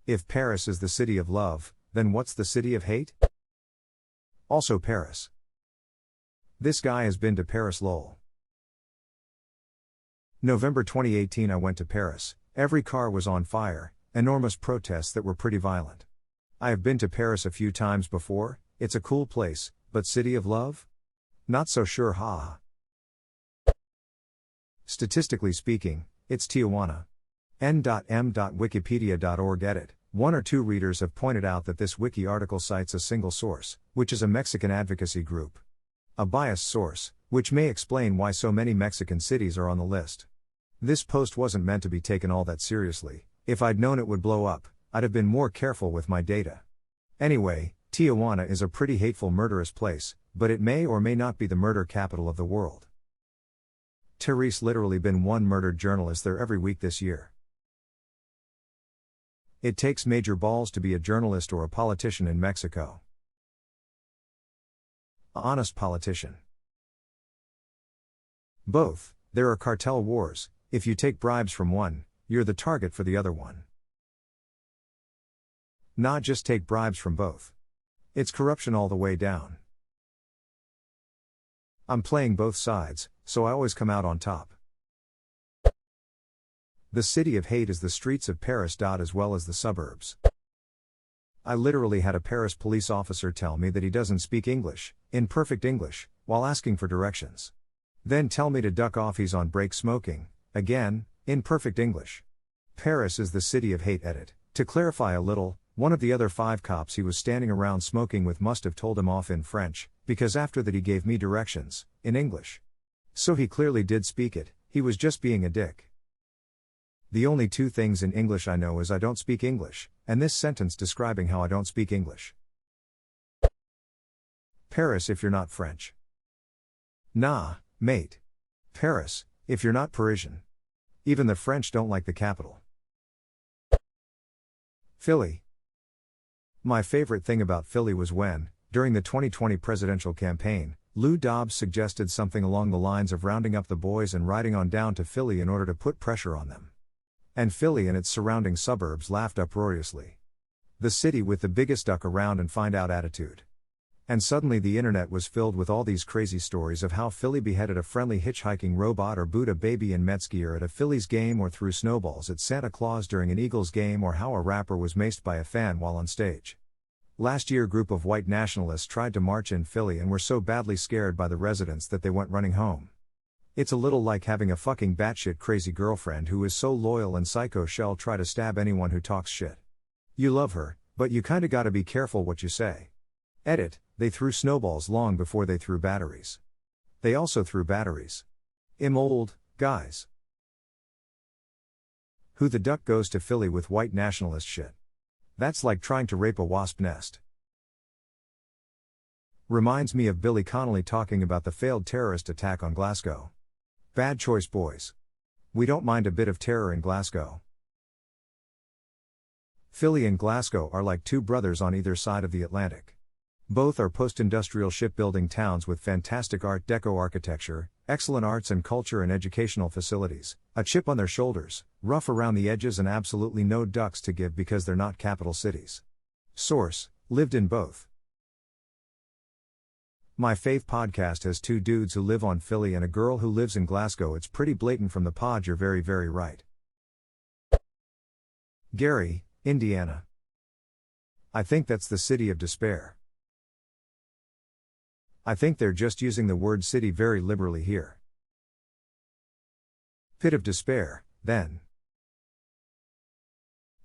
If Paris is the city of love, then what's the city of hate? Also Paris. This guy has been to Paris lol. November 2018 I went to Paris, every car was on fire, enormous protests that were pretty violent. I have been to Paris a few times before, it's a cool place, but city of love? Not so sure haha. Statistically speaking, it's Tijuana. n.m.wikipedia.org edit. 1 or 2 readers have pointed out that this wiki article cites a single source, which is a Mexican advocacy group. A biased source, which may explain why so many Mexican cities are on the list. This post wasn't meant to be taken all that seriously. If I'd known it would blow up, I'd have been more careful with my data. Anyway, Tijuana is a pretty hateful, murderous place, but it may or may not be the murder capital of the world. Therese literally been one murdered journalist there every week this year. It takes major balls to be a journalist or a politician in Mexico. A honest politician. Both. There are cartel wars. If you take bribes from one, you're the target for the other one. Not just take bribes from both. It's corruption all the way down. I'm playing both sides, so I always come out on top. The city of hate is the streets of Paris. As well as the suburbs. I literally had a Paris police officer tell me that he doesn't speak English, in perfect English, while asking for directions. Then tell me to duck off, he's on break smoking, again, in perfect English. Paris is the city of hate edit. To clarify a little, one of the other 5 cops he was standing around smoking with must have told him off in French, because after that he gave me directions, in English. So he clearly did speak it, he was just being a dick. The only 2 things in English I know is I don't speak English, and this sentence describing how I don't speak English. Paris if you're not French. Nah, mate. Paris, if you're not Parisian. Even the French don't like the capital. Philly. My favorite thing about Philly was when, during the 2020 presidential campaign, Lou Dobbs suggested something along the lines of rounding up the boys and riding on down to Philly in order to put pressure on them. And Philly and its surrounding suburbs laughed uproariously. The city with the biggest duck around and find out attitude. And suddenly the internet was filled with all these crazy stories of how Philly beheaded a friendly hitchhiking robot or booed a baby in Mets gear at a Phillies game or threw snowballs at Santa Claus during an Eagles game, or how a rapper was maced by a fan while on stage. Last year, a group of white nationalists tried to march in Philly and were so badly scared by the residents that they went running home. It's a little like having a fucking batshit crazy girlfriend who is so loyal and psycho she'll try to stab anyone who talks shit. You love her, but you kinda gotta be careful what you say. Edit, they threw snowballs long before they threw batteries. They also threw batteries. I'm old, guys. Who the duck goes to Philly with white nationalist shit? That's like trying to rape a wasp nest. Reminds me of Billy Connolly talking about the failed terrorist attack on Glasgow. Bad choice, boys. We don't mind a bit of terror in Glasgow. Philly and Glasgow are like 2 brothers on either side of the Atlantic. Both are post-industrial shipbuilding towns with fantastic Art Deco architecture, excellent arts and culture and educational facilities, a chip on their shoulders, rough around the edges and absolutely no ducks to give because they're not capital cities. Source, lived in both. My fave podcast has 2 dudes who live on Philly and a girl who lives in Glasgow. It's pretty blatant from the pod, you're very very right. Gary, Indiana. I think that's the city of despair. I think they're just using the word city very liberally here. Pit of despair, then.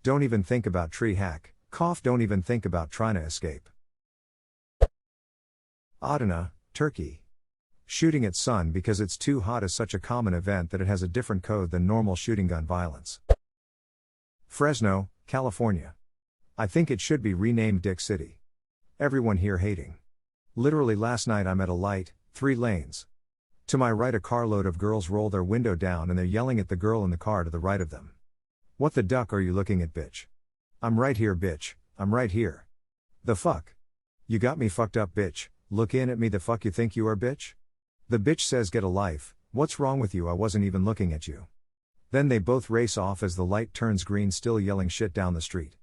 Don't even think about tree hack, cough, don't even think about trying to escape. Adana, Turkey. Shooting at sun because it's too hot is such a common event that it has a different code than normal shooting gun violence. Fresno, California. I think it should be renamed Dick City. Everyone here hating. Literally last night I'm at a light, 3 lanes. To my right a carload of girls roll their window down and they're yelling at the girl in the car to the right of them. What the duck are you looking at, bitch? I'm right here, bitch, I'm right here. The fuck? You got me fucked up, bitch, look in at me, the fuck you think you are, bitch? The bitch says get a life, what's wrong with you, I wasn't even looking at you. Then they both race off as the light turns green, still yelling shit down the street.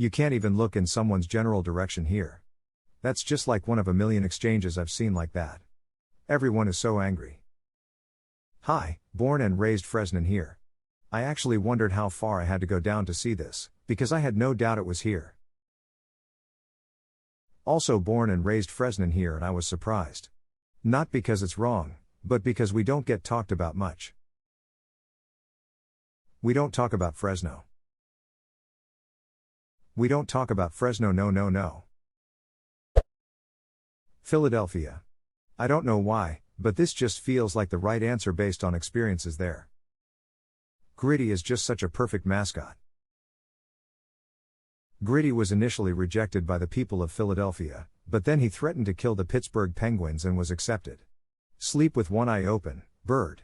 You can't even look in someone's general direction here. That's just like one of a million exchanges I've seen like that. Everyone is so angry. Hi, born and raised Fresnon here. I actually wondered how far I had to go down to see this, because I had no doubt it was here. Also born and raised Fresnon here, and I was surprised. Not because it's wrong, but because we don't get talked about much. We don't talk about Fresno. We don't talk about Fresno, no. Philadelphia. I don't know why, but this just feels like the right answer based on experiences there. Gritty is just such a perfect mascot. Gritty was initially rejected by the people of Philadelphia, but then he threatened to kill the Pittsburgh Penguins and was accepted. Sleep with one eye open, bird.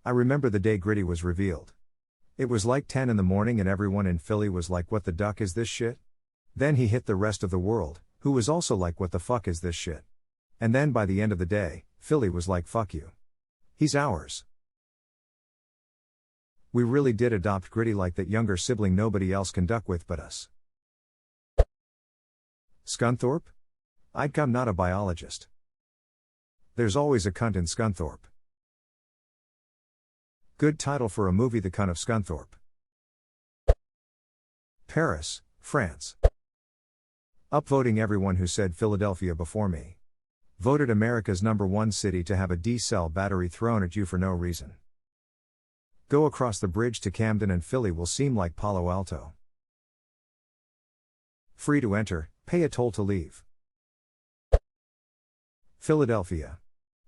I remember the day Gritty was revealed. It was like 10 in the morning and everyone in Philly was like, what the duck is this shit? Then he hit the rest of the world, who was also like, what the fuck is this shit? And then by the end of the day, Philly was like, fuck you. He's ours. We really did adopt Gritty like that younger sibling nobody else can duck with but us. Scunthorpe? I'm not a biologist. There's always a cunt in Scunthorpe. Good title for a movie, The Cunt of Scunthorpe. Paris, France. Upvoting everyone who said Philadelphia before me. Voted America's #1 city to have a D-cell battery thrown at you for no reason. Go across the bridge to Camden and Philly will seem like Palo Alto. Free to enter, pay a toll to leave. Philadelphia.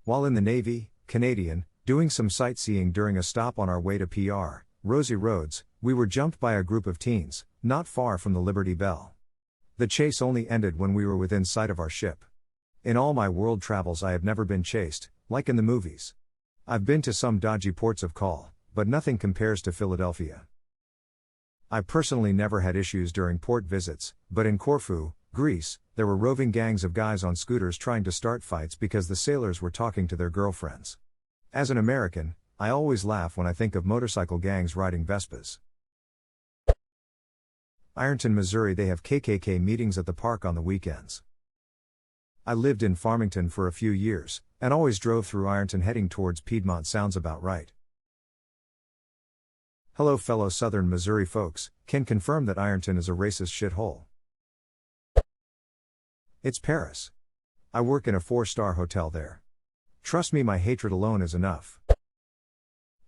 While in the Navy, Canadian, doing some sightseeing during a stop on our way to PR, Rosie Roads, we were jumped by a group of teens, not far from the Liberty Bell. The chase only ended when we were within sight of our ship. In all my world travels I have never been chased, like in the movies. I've been to some dodgy ports of call, but nothing compares to Philadelphia. I personally never had issues during port visits, but in Corfu, Greece, there were roving gangs of guys on scooters trying to start fights because the sailors were talking to their girlfriends. As an American, I always laugh when I think of motorcycle gangs riding Vespas. Ironton, Missouri. They have KKK meetings at the park on the weekends. I lived in Farmington for a few years, and always drove through Ironton heading towards Piedmont. Sounds about right. Hello fellow Southern Missouri folks, can confirm that Ironton is a racist shithole. It's Paris. I work in a 4-star hotel there. Trust me, my hatred alone is enough.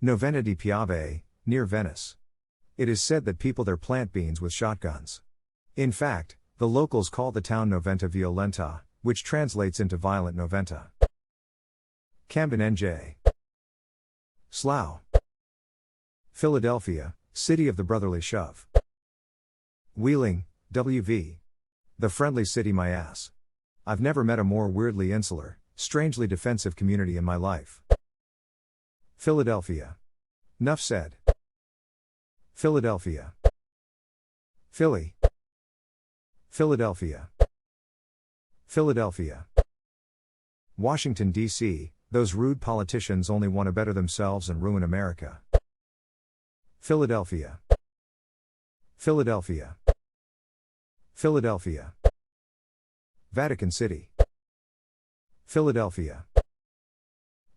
Novena di Piave, near Venice. It is said that people there plant beans with shotguns. In fact, the locals call the town Noventa Violenta, which translates into violent Noventa. Camden, NJ. Slough. Philadelphia, city of the brotherly shove. Wheeling, WV. The friendly city my ass. I've never met a more weirdly insular, strangely defensive community in my life. Philadelphia. Nuff said. Philadelphia. Philly. Philadelphia. Philadelphia. Washington, D.C., those rude politicians only want to better themselves and ruin America. Philadelphia. Philadelphia. Philadelphia. Vatican City. Philadelphia.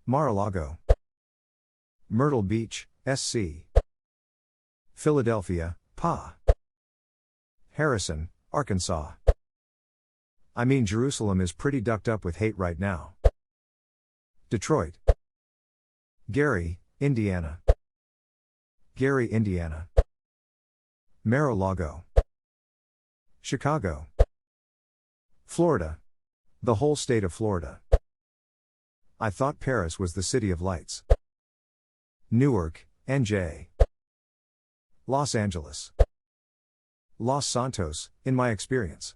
Mar-a-Lago. Myrtle Beach, SC. Philadelphia, PA. Harrison, Arkansas. I mean, Jerusalem is pretty ducked up with hate right now. Detroit. Gary, Indiana. Gary, Indiana. Mar-a-Lago. Chicago. Florida. The whole state of Florida. I thought Paris was the city of lights. Newark, NJ. Los Angeles. Los Santos, in my experience.